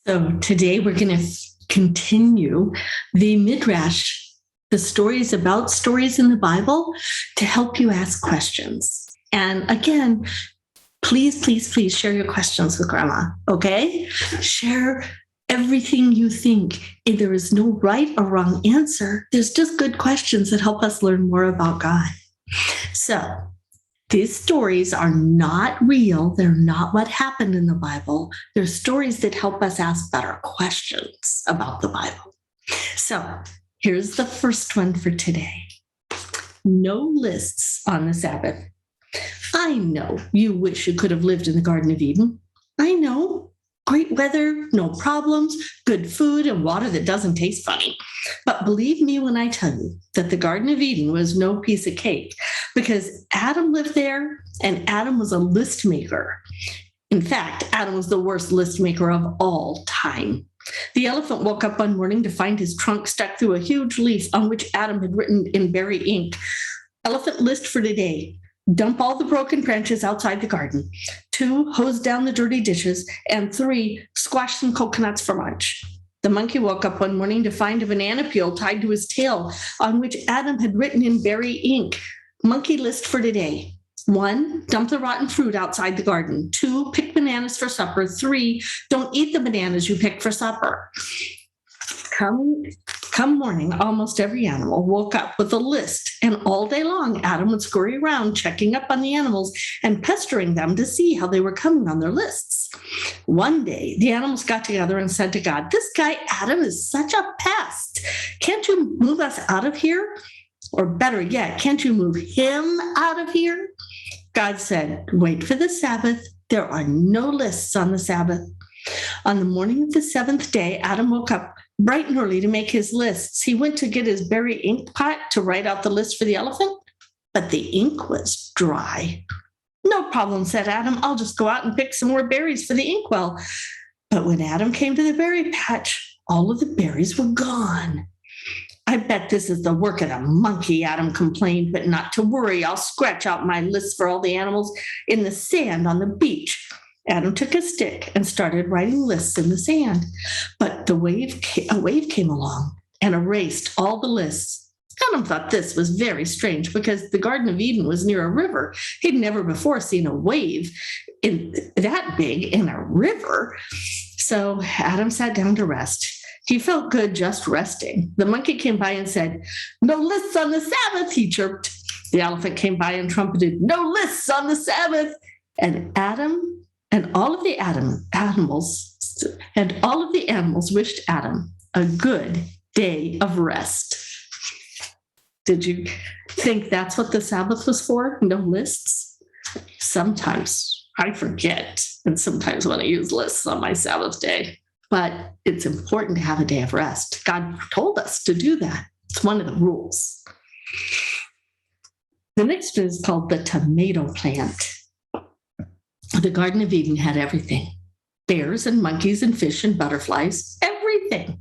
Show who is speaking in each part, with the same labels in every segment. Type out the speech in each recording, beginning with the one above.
Speaker 1: So today we're going to continue the Midrash, the stories about stories in the Bible, to help you ask questions. And again, please share your questions with Grandma, okay? Share everything you think. There is no right or wrong answer. There's just good questions that help us learn more about God. So these stories are not real. They're not what happened in the Bible. They're stories that help us ask better questions about the Bible. So here's the first one for today. No lists on the Sabbath. I know you wish you could have lived in the Garden of Eden. I know. Great weather, no problems, good food, and water that doesn't taste funny. But believe me when I tell you that the Garden of Eden was no piece of cake, because Adam lived there and Adam was a list maker. In fact, Adam was the worst list maker of all time. The elephant woke up one morning to find his trunk stuck through a huge leaf on which Adam had written in berry ink, "Elephant list for today. Dump all the broken branches outside the garden. 2, hose down the dirty dishes. And 3, squash some coconuts for lunch." The monkey woke up one morning to find a banana peel tied to his tail on which Adam had written in berry ink, "Monkey list for today. 1, dump the rotten fruit outside the garden. 2, pick bananas for supper. 3, don't eat the bananas you picked for supper." Come morning, almost every animal woke up with a list, and all day long, Adam would scurry around checking up on the animals and pestering them to see how they were coming on their lists. One day, the animals got together and said to God, "This guy Adam is such a pest. Can't you move us out of here? Or better yet, can't you move him out of here?" God said, "Wait for the Sabbath. There are no lists on the Sabbath." On the morning of the 7th day, Adam woke up bright and early to make his lists. He went to get his berry ink pot to write out the list for the elephant, but the ink was dry. "No problem," said Adam. "I'll just go out and pick some more berries for the inkwell." But when Adam came to the berry patch, all of the berries were gone. "I bet this is the work of the monkey," Adam complained, "but not to worry. I'll scratch out my list for all the animals in the sand on the beach." Adam took a stick and started writing lists in the sand, but a wave came along and erased all the lists. Adam thought this was very strange because the Garden of Eden was near a river. He'd never before seen a wave that big in a river. So Adam sat down to rest. He felt good just resting. The monkey came by and said, "No lists on the Sabbath," he chirped. The elephant came by and trumpeted, "No lists on the Sabbath." And all of the animals wished Adam a good day of rest. Did you think that's what the Sabbath was for? No lists? Sometimes I forget, and sometimes when I use lists on my Sabbath day. But it's important to have a day of rest. God told us to do that. It's one of the rules. The next one is called the tomato plant. The Garden of Eden had everything: bears and monkeys and fish and butterflies, everything.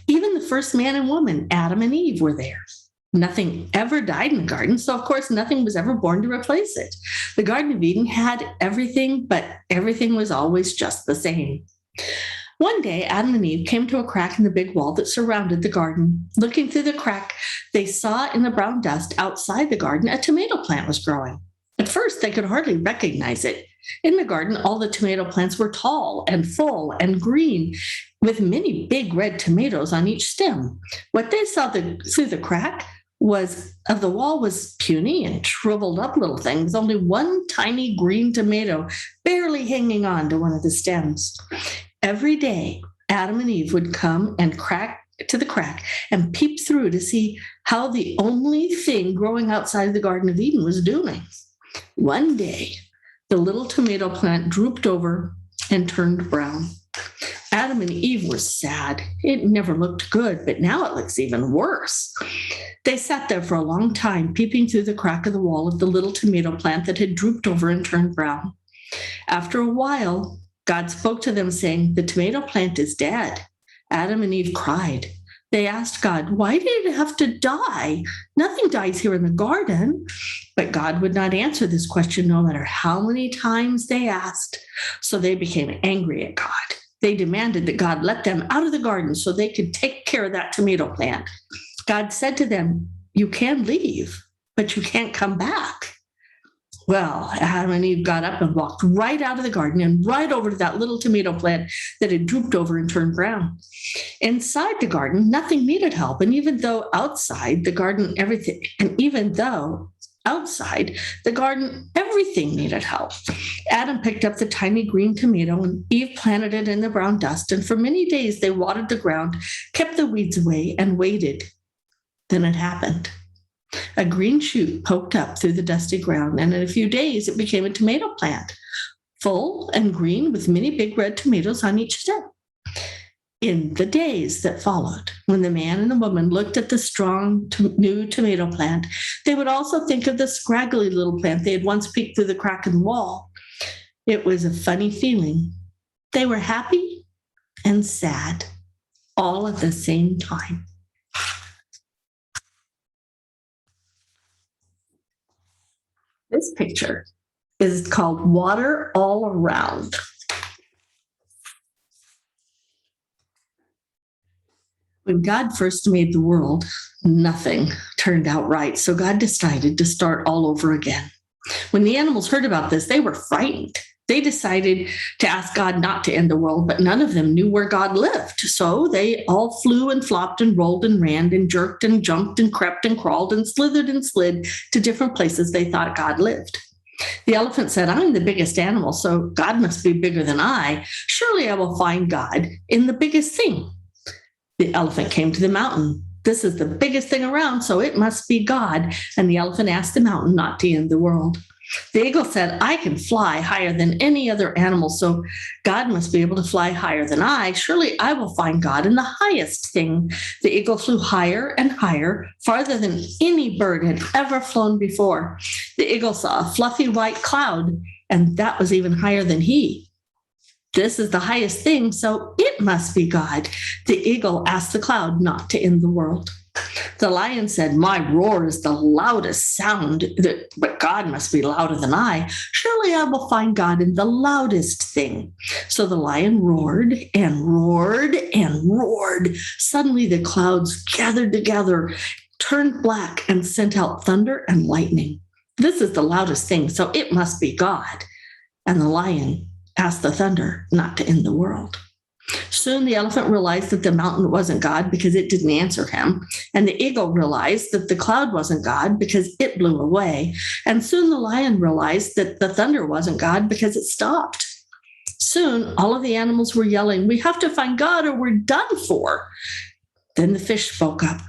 Speaker 1: Even the first man and woman, Adam and Eve, were there. Nothing ever died in the garden, so of course nothing was ever born to replace it. The Garden of Eden had everything, but everything was always just the same. One day, Adam and Eve came to a crack in the big wall that surrounded the garden. Looking through the crack, they saw in the brown dust outside the garden a tomato plant was growing. At first, they could hardly recognize it. In the garden, all the tomato plants were tall and full and green, with many big red tomatoes on each stem. What they saw through the crack of the wall was puny and shriveled up little things, only one tiny green tomato barely hanging on to one of the stems. Every day, Adam and Eve would come and crack to the crack and peep through to see how the only thing growing outside the Garden of Eden was doing. One day, the little tomato plant drooped over and turned brown. Adam and Eve were sad. It never looked good, but now it looks even worse. They sat there for a long time, peeping through the crack of the wall of the little tomato plant that had drooped over and turned brown. After a while, God spoke to them, saying, "The tomato plant is dead." Adam and Eve cried. They asked God, "Why did it have to die? Nothing dies here in the garden." But God would not answer this question no matter how many times they asked. So they became angry at God. They demanded that God let them out of the garden so they could take care of that tomato plant. God said to them, "You can leave, but you can't come back." Well, Adam and Eve got up and walked right out of the garden and right over to that little tomato plant that had drooped over and turned brown. Inside the garden, nothing needed help. And even though outside the garden, everything needed help. Adam picked up the tiny green tomato and Eve planted it in the brown dust. And for many days, they watered the ground, kept the weeds away, and waited. Then it happened. A green shoot poked up through the dusty ground, and in a few days it became a tomato plant, full and green with many big red tomatoes on each stem. In the days that followed, when the man and the woman looked at the strong new tomato plant, they would also think of the scraggly little plant they had once peeked through the crack in the wall. It was a funny feeling. They were happy and sad all at the same time. This picture is called Water All Around. When God first made the world, nothing turned out right. So God decided to start all over again. When the animals heard about this, they were frightened. They decided to ask God not to end the world, but none of them knew where God lived. So they all flew and flopped and rolled and ran and jerked and jumped and crept and crawled and slithered and slid to different places they thought God lived. The elephant said, "I'm the biggest animal, so God must be bigger than I. Surely I will find God in the biggest thing." The elephant came to the mountain. "This is the biggest thing around, so it must be God." And the elephant asked the mountain not to end the world. The eagle said, "I can fly higher than any other animal, so God must be able to fly higher than I. Surely I will find God in the highest thing." The eagle flew higher and higher, farther than any bird had ever flown before. The eagle saw a fluffy white cloud, and that was even higher than he. "This is the highest thing, so it must be God." The eagle asked the cloud not to end the world. The lion said, "My roar is the loudest sound, but God must be louder than I. Surely I will find God in the loudest thing." So the lion roared and roared and roared. Suddenly the clouds gathered together, turned black, and sent out thunder and lightning. "This is the loudest thing, so it must be God." And the lion asked the thunder not to end the world. Soon the elephant realized that the mountain wasn't God because it didn't answer him. And the eagle realized that the cloud wasn't God because it blew away. And soon the lion realized that the thunder wasn't God because it stopped. Soon all of the animals were yelling, "We have to find God or we're done for." Then the fish spoke up.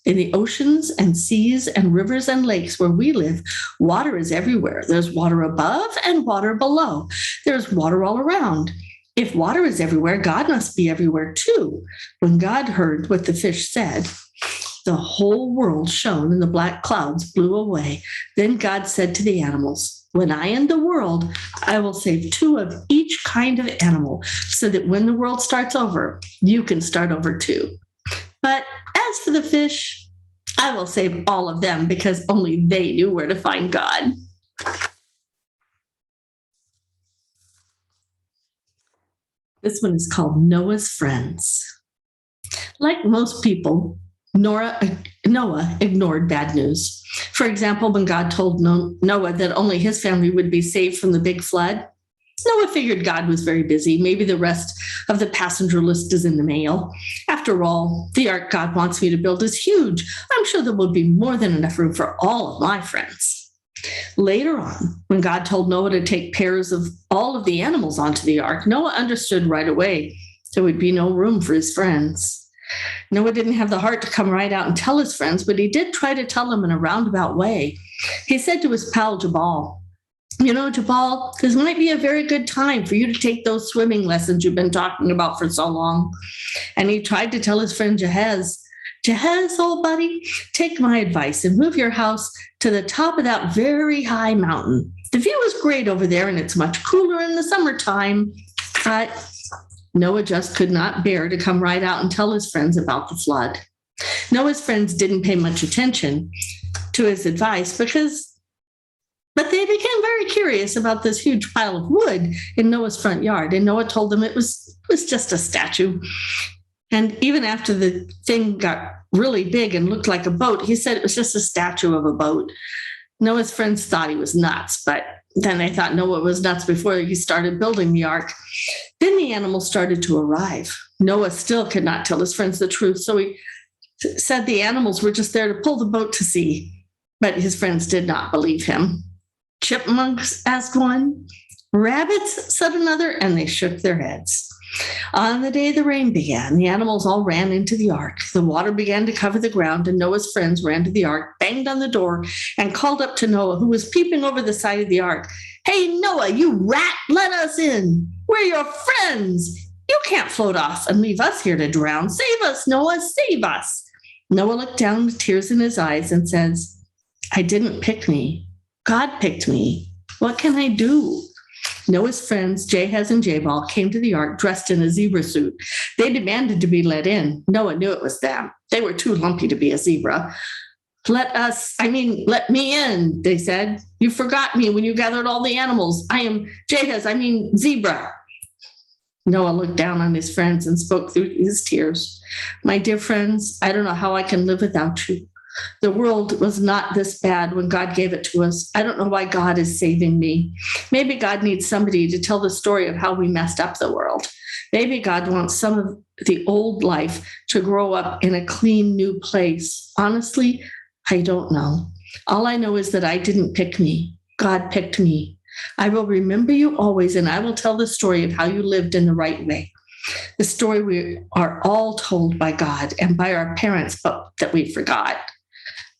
Speaker 1: "In the oceans and seas and rivers and lakes where we live, water is everywhere. There's water above and water below. There's water all around. If water is everywhere, God must be everywhere too." When God heard what the fish said, the whole world shone and the black clouds blew away. Then God said to the animals, "When I end the world, I will save 2 of each kind of animal so that when the world starts over, you can start over too. But as for the fish, I will save all of them because only they knew where to find God." This one is called Noah's Friends. Like most people, Noah ignored bad news. For example, when God told Noah that only his family would be saved from the big flood, Noah figured God was very busy. Maybe the rest of the passenger list is in the mail. After all, the ark God wants me to build is huge. I'm sure there will be more than enough room for all of my friends. Later on, when God told Noah to take pairs of all of the animals onto the ark, Noah understood right away there would be no room for his friends. Noah didn't have the heart to come right out and tell his friends, but he did try to tell them in a roundabout way. He said to his pal Jabal, "You know, Jabal, this might be a very good time for you to take those swimming lessons you've been talking about for so long." And he tried to tell his friend Jahaz, "Jahaz, old buddy, take my advice and move your house to the top of that very high mountain. The view is great over there and it's much cooler in the summertime." But Noah just could not bear to come right out and tell his friends about the flood. Noah's friends didn't pay much attention to his advice but they became very curious about this huge pile of wood in Noah's front yard. And Noah told them it was just a statue. And even after the thing got really big and looked like a boat, he said it was just a statue of a boat. Noah's friends thought he was nuts, but then they thought Noah was nuts before he started building the ark. Then the animals started to arrive. Noah still could not tell his friends the truth, so he said the animals were just there to pull the boat to sea. But his friends did not believe him. Chipmunks asked one, rabbits said another, and they shook their heads. On the day the rain began, the animals all ran into the ark. The water began to cover the ground, and Noah's friends ran to the ark, banged on the door, and called up to Noah, who was peeping over the side of the ark. Hey, Noah, you rat, let us in. We're your friends. You can't float off and leave us here to drown. Save us, Noah, save us. Noah looked down with tears in his eyes and says, I didn't pick me. God picked me. What can I do? Noah's friends, Jahaz and Jabal, came to the ark dressed in a zebra suit. They demanded to be let in. Noah knew it was them. They were too lumpy to be a zebra. Let me in, they said. You forgot me when you gathered all the animals. I am Jahaz, zebra. Noah looked down on his friends and spoke through his tears. My dear friends, I don't know how I can live without you. The world was not this bad when God gave it to us. I don't know why God is saving me. Maybe God needs somebody to tell the story of how we messed up the world. Maybe God wants some of the old life to grow up in a clean new place. Honestly, I don't know. All I know is that I didn't pick me. God picked me. I will remember you always, and I will tell the story of how you lived in the right way. The story we are all told by God and by our parents, but that we forgot.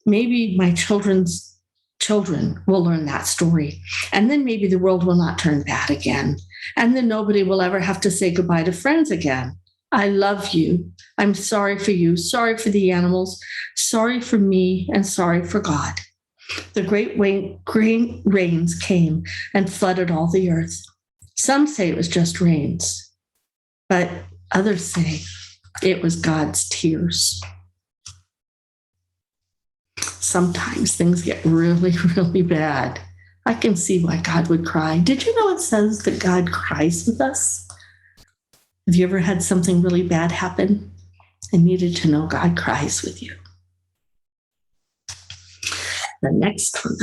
Speaker 1: Maybe my children's children will learn that story, and then maybe the world will not turn bad again, and then nobody will ever have to say goodbye to friends again. I love you. I'm sorry for you, sorry for the animals, sorry for me, and sorry for God. The great rains came and flooded all the earth. Some say it was just rains, but others say it was God's tears. Sometimes things get really, really bad. I can see why God would cry. Did you know it says that God cries with us? Have you ever had something really bad happen and needed to know God cries with you? The next one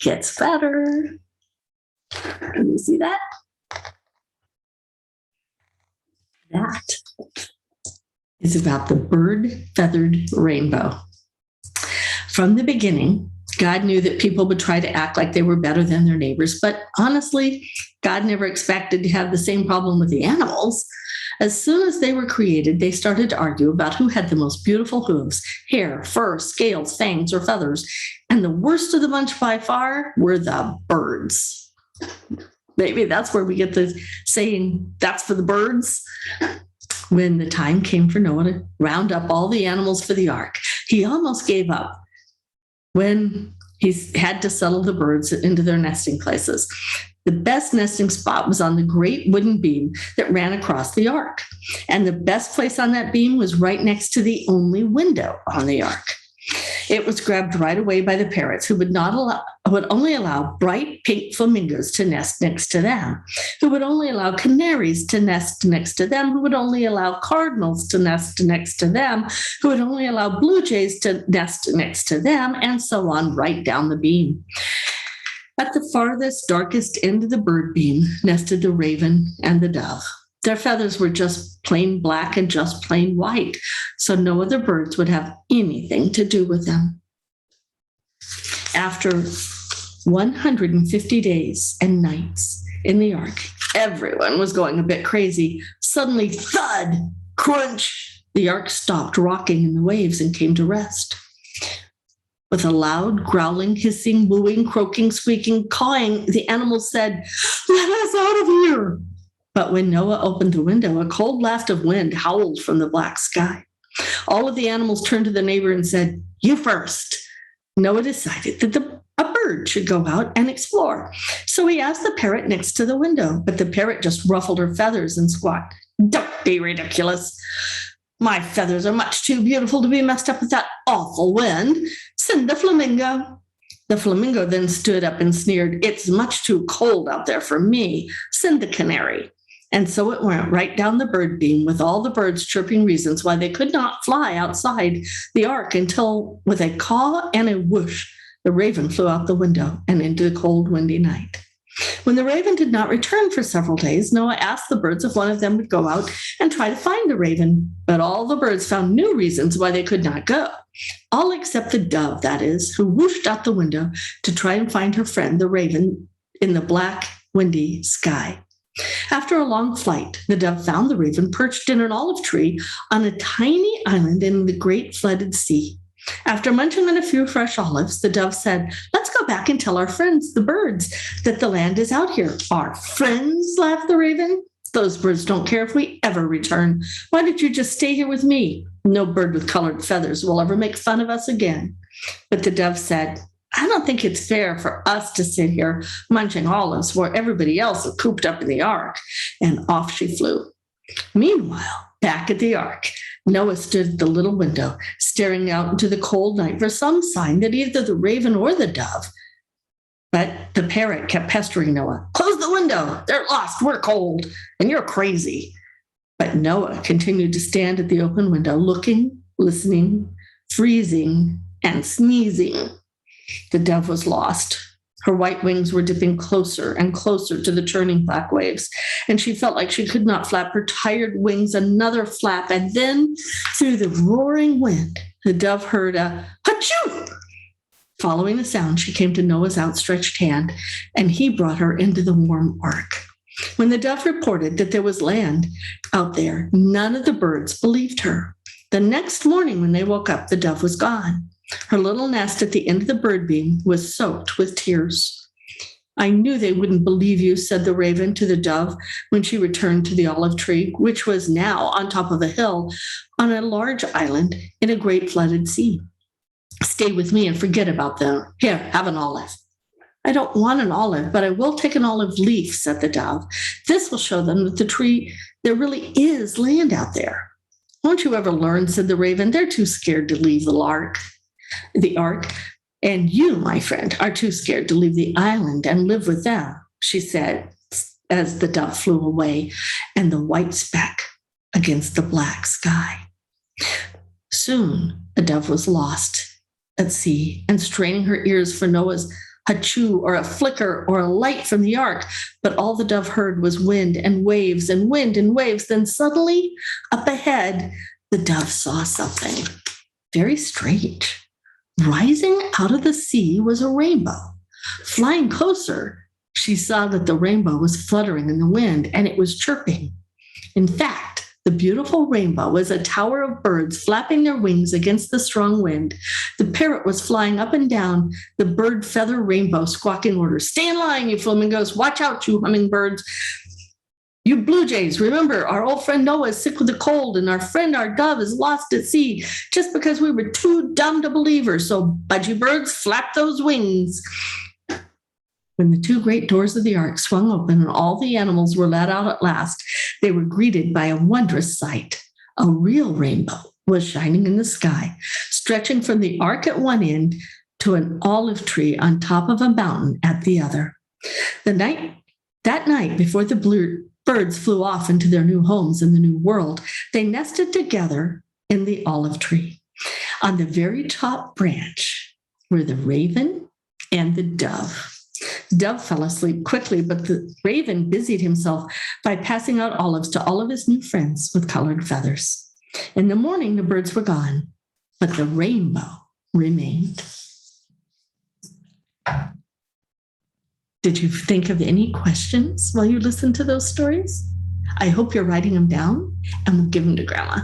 Speaker 1: gets better. Can you see that? That is about the bird-feathered rainbow. From the beginning, God knew that people would try to act like they were better than their neighbors, but honestly, God never expected to have the same problem with the animals. As soon as they were created, they started to argue about who had the most beautiful hooves, hair, fur, scales, fangs, or feathers. And the worst of the bunch by far were the birds. Maybe that's where we get the saying, that's for the birds. When the time came for Noah to round up all the animals for the ark, he almost gave up when he had to settle the birds into their nesting places. The best nesting spot was on the great wooden beam that ran across the ark. And the best place on that beam was right next to the only window on the ark. It was grabbed right away by the parrots, who would only allow bright pink flamingos to nest next to them, who would only allow canaries to nest next to them, who would only allow cardinals to nest next to them, who would only allow blue jays to nest next to them, and so on right down the beam. At the farthest, darkest end of the bird beam nested the raven and the dove. Their feathers were just plain black and just plain white, so no other birds would have anything to do with them. After 150 days and nights in the ark, everyone was going a bit crazy. Suddenly, thud, crunch, the ark stopped rocking in the waves and came to rest. With a loud growling, hissing, mooing, croaking, squeaking, cawing, the animals said, "Let us out of here." But when Noah opened the window, a cold blast of wind howled from the black sky. All of the animals turned to the neighbor and said, "You first." Noah decided that a bird should go out and explore. So he asked the parrot next to the window, but the parrot just ruffled her feathers and squawked, "Don't be ridiculous. My feathers are much too beautiful to be messed up with that awful wind. Send the flamingo." The flamingo then stood up and sneered, "It's much too cold out there for me. Send the canary." And so it went right down the bird beam with all the birds chirping reasons why they could not fly outside the ark until, with a caw and a whoosh, the raven flew out the window and into the cold, windy night. When the raven did not return for several days, Noah asked the birds if one of them would go out and try to find the raven. But all the birds found new reasons why they could not go. All except the dove, that is, who whooshed out the window to try and find her friend, the raven, in the black, windy sky. After a long flight, the dove found the raven perched in an olive tree on a tiny island in the great flooded sea. After munching on a few fresh olives, the dove said, "Let's go back and tell our friends, the birds, that the land is out here." "Our friends?" laughed the raven. "Those birds don't care if we ever return. Why don't you just stay here with me? No bird with colored feathers will ever make fun of us again." But the dove said, "I don't think it's fair for us to sit here munching olives while everybody else is cooped up in the ark." And off she flew. Meanwhile, back at the ark, Noah stood at the little window, staring out into the cold night for some sign that either the raven or the dove. But the parrot kept pestering Noah. "Close the window. They're lost. We're cold. And you're crazy." But Noah continued to stand at the open window, looking, listening, freezing, and sneezing. The dove was lost. Her white wings were dipping closer and closer to the churning black waves, and she felt like she could not flap her tired wings another flap. And then, through the roaring wind, the dove heard a "Hachoo!" Following the sound, she came to Noah's outstretched hand, and he brought her into the warm ark. When the dove reported that there was land out there, none of the birds believed her. The next morning, when they woke up, the dove was gone. Her little nest at the end of the bird beam was soaked with tears. "I knew they wouldn't believe you," said the raven to the dove when she returned to the olive tree, which was now on top of a hill on a large island in a great flooded sea. "Stay with me and forget about them. Here, have an olive." "I don't want an olive, but I will take an olive leaf," said the dove. "This will show them that the tree, there really is land out there." "Won't you ever learn?" said the raven. "They're too scared to leave the ark. And you, my friend, are too scared to leave the island and live with them," she said, as the dove flew away and the white speck against the black sky. Soon the dove was lost at sea and straining her ears for Noah's "hachoo" or a flicker or a light from the ark. But all the dove heard was wind and waves and wind and waves. Then suddenly, up ahead, the dove saw something very strange. Rising out of the sea was a rainbow. Flying closer, she saw that the rainbow was fluttering in the wind and it was chirping. In fact, the beautiful rainbow was a tower of birds flapping their wings against the strong wind. The parrot was flying up and down the bird feather rainbow, squawking orders. "Stay in line, you flamingos. Watch out, you hummingbirds. You blue jays, remember, our old friend Noah is sick with a cold, and our friend, our dove, is lost at sea just because we were too dumb to believe her. So, budgie birds, flap those wings." When the two great doors of the ark swung open and all the animals were let out at last, they were greeted by a wondrous sight. A real rainbow was shining in the sky, stretching from the ark at one end to an olive tree on top of a mountain at the other. That night, before the birds flew off into their new homes in the new world, they nested together in the olive tree. On the very top branch were the raven and the dove. The dove fell asleep quickly, but the raven busied himself by passing out olives to all of his new friends with colored feathers. In the morning, the birds were gone, but the rainbow remained. Did you think of any questions while you listened to those stories? I hope you're writing them down and we'll give them to Grandma.